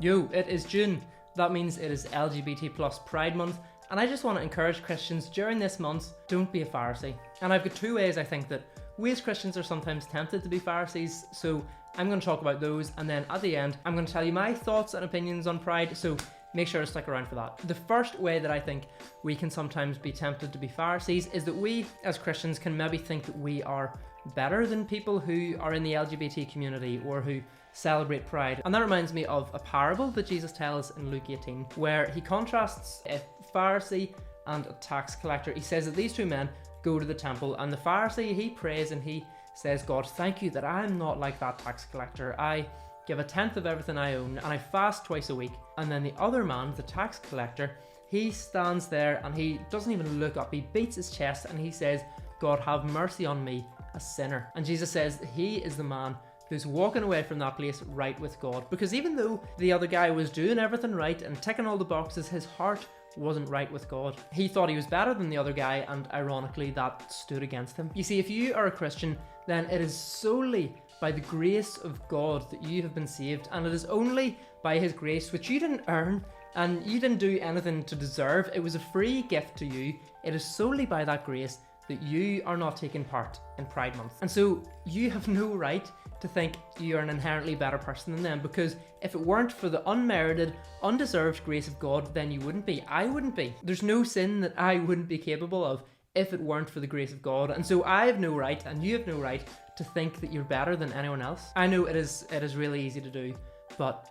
Yo, it is June. That means it is LGBT Pride Month, and I just want to encourage Christians during this month, don't be a Pharisee. And I've got two ways I think that we as Christians are sometimes tempted to be Pharisees, so I'm going to talk about those, and then at the end, I'm going to tell you my thoughts and opinions on pride, so make sure to stick around for that. The first way that I think we can sometimes be tempted to be Pharisees is that we as Christians can maybe think that we are better than people who are in the LGBT community or who celebrate pride. And that reminds me of a parable that Jesus tells in Luke 18, where he contrasts a Pharisee and a tax collector. He says that these two men go to the temple, and the Pharisee, he prays and he says, God, thank you that I'm not like that tax collector. I give a tenth of everything I own and I fast twice a week. And then the other man, the tax collector, he stands there and he doesn't even look up. He beats his chest and he says, God, have mercy on me, a sinner. And Jesus says that he is the man who's walking away from that place right with God. Because even though the other guy was doing everything right and ticking all the boxes, his heart wasn't right with God. He thought he was better than the other guy, and ironically that stood against him. You see, if you are a Christian, then it is solely by the grace of God that you have been saved, and it is only by his grace, which you didn't earn and you didn't do anything to deserve. It was a free gift to you. It is solely by that grace that you are not taking part in Pride Month. And so you have no right to think you are an inherently better person than them, because if it weren't for the unmerited, undeserved grace of God, then you wouldn't be. I wouldn't be. There's no sin that I wouldn't be capable of if it weren't for the grace of God. And so I have no right, and you have no right, to think that you're better than anyone else. I know it is really easy to do, but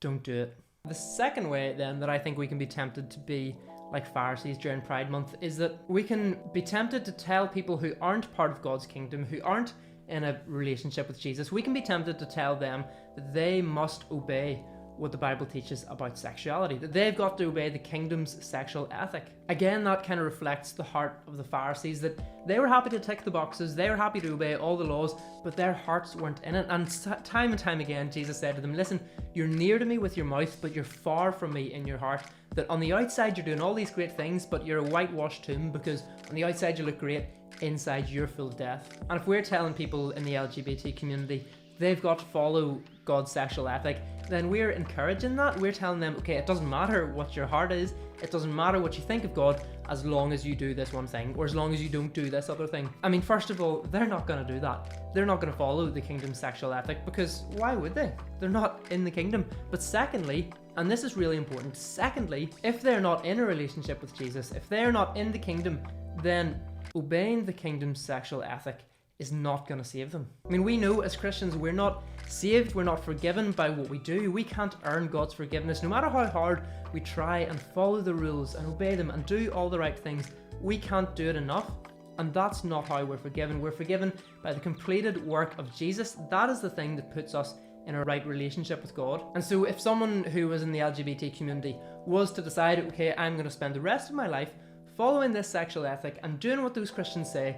don't do it. The second way then that I think we can be tempted to be like Pharisees during Pride Month is that we can be tempted to tell people who aren't part of God's kingdom, who aren't in a relationship with Jesus, we can be tempted to tell them that they must obey what the Bible teaches about sexuality, that they've got to obey the kingdom's sexual ethic. Again, that kind of reflects the heart of the Pharisees, that they were happy to tick the boxes, they were happy to obey all the laws, but their hearts weren't in it. And time again, Jesus said to them, listen, you're near to me with your mouth, but you're far from me in your heart. That on the outside you're doing all these great things, but you're a whitewashed tomb, because on the outside you look great, inside you're full of death. And if we're telling people in the LGBT community they've got to follow God's sexual ethic, then we're encouraging that. We're telling them, okay, it doesn't matter what your heart is, it doesn't matter what you think of God, as long as you do this one thing, or as long as you don't do this other thing. I mean, first of all, they're not going to do that. They're not going to follow the kingdom's sexual ethic, because why would they? They're not in the kingdom. But secondly, and this is really important, secondly, if they're not in a relationship with Jesus, if they're not in the kingdom, then obeying the kingdom's sexual ethic is not going to save them. I mean, we know as Christians we're not saved, we're not forgiven by what we do. We can't earn God's forgiveness. No matter how hard we try and follow the rules and obey them and do all the right things, we can't do it enough. And that's not how we're forgiven. We're forgiven by the completed work of Jesus. That is the thing that puts us in a right relationship with God. And so if someone who was in the LGBT community was to decide, okay, I'm going to spend the rest of my life following this sexual ethic and doing what those Christians say,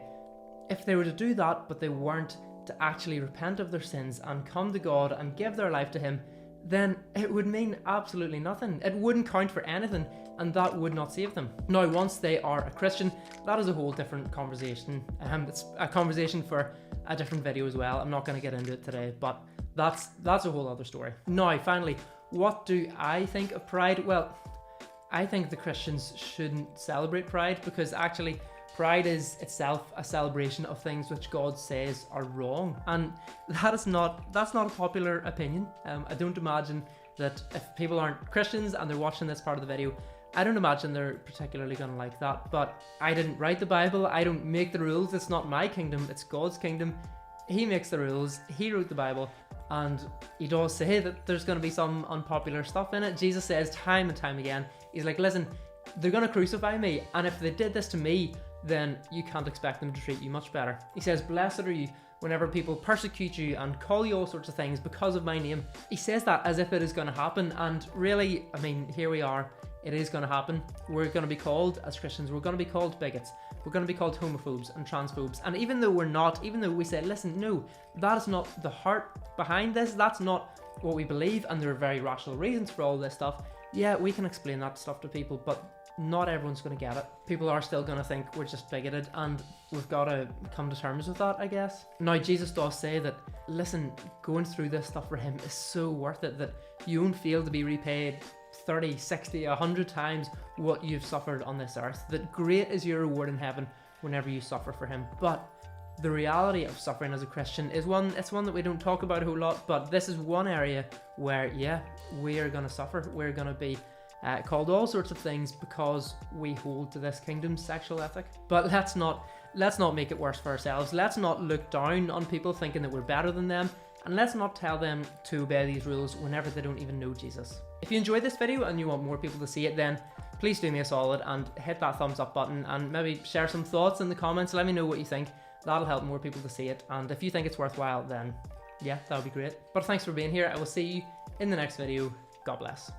if they were to do that, but they weren't to actually repent of their sins and come to God and give their life to Him, then it would mean absolutely nothing. It wouldn't count for anything, and that would not save them. Now, once they are a Christian, that is a whole different conversation. It's a conversation for a different video as well. I'm not going to get into it today, but that's a whole other story. Now, finally, what do I think of Pride? Well, I think the Christians shouldn't celebrate Pride, because actually Pride is itself a celebration of things which God says are wrong, and that's not a popular opinion. I don't imagine that if people aren't Christians and they're watching this part of the video, I don't imagine they're particularly going to like that. But I didn't write the Bible, I don't make the rules, it's not my kingdom, it's God's kingdom. He makes the rules, He wrote the Bible, and He does say that there's going to be some unpopular stuff in it. Jesus says time and time again, He's like, listen, they're going to crucify me, and if they did this to me, then you can't expect them to treat you much better. He says, blessed are you whenever people persecute you and call you all sorts of things because of my name. He says that as if it is going to happen, and really, I mean, here we are. It is going to happen. We're going to be called, as Christians, we're going to be called bigots. We're going to be called homophobes and transphobes. And even though we're not, even though we say, listen, no, that is not the heart behind this, that's not what we believe, and there are very rational reasons for all this stuff, yeah, we can explain that stuff to people, but not everyone's going to get it. People are still going to think we're just bigoted, and we've got to come to terms with that, I guess. Now, Jesus does say that, listen, going through this stuff for him is so worth it, that you won't feel to be repaid 30, 60, 100 times what you've suffered on this earth. That great is your reward in heaven whenever you suffer for him. But the reality of suffering as a Christian is one that we don't talk about a whole lot, but this is one area where, yeah, we are going to suffer. We're going to be called all sorts of things because we hold to this kingdom's sexual ethic. But let's not make it worse for ourselves. Let's not look down on people thinking that we're better than them, and let's not tell them to obey these rules whenever they don't even know Jesus. If you enjoyed this video and you want more people to see it, then please do me a solid and hit that thumbs up button, and maybe share some thoughts in the comments. Let me know what you think. That'll help more people to see it, and if you think it's worthwhile, then yeah, that would be great. But thanks for being here. I will see you in the next video. God bless.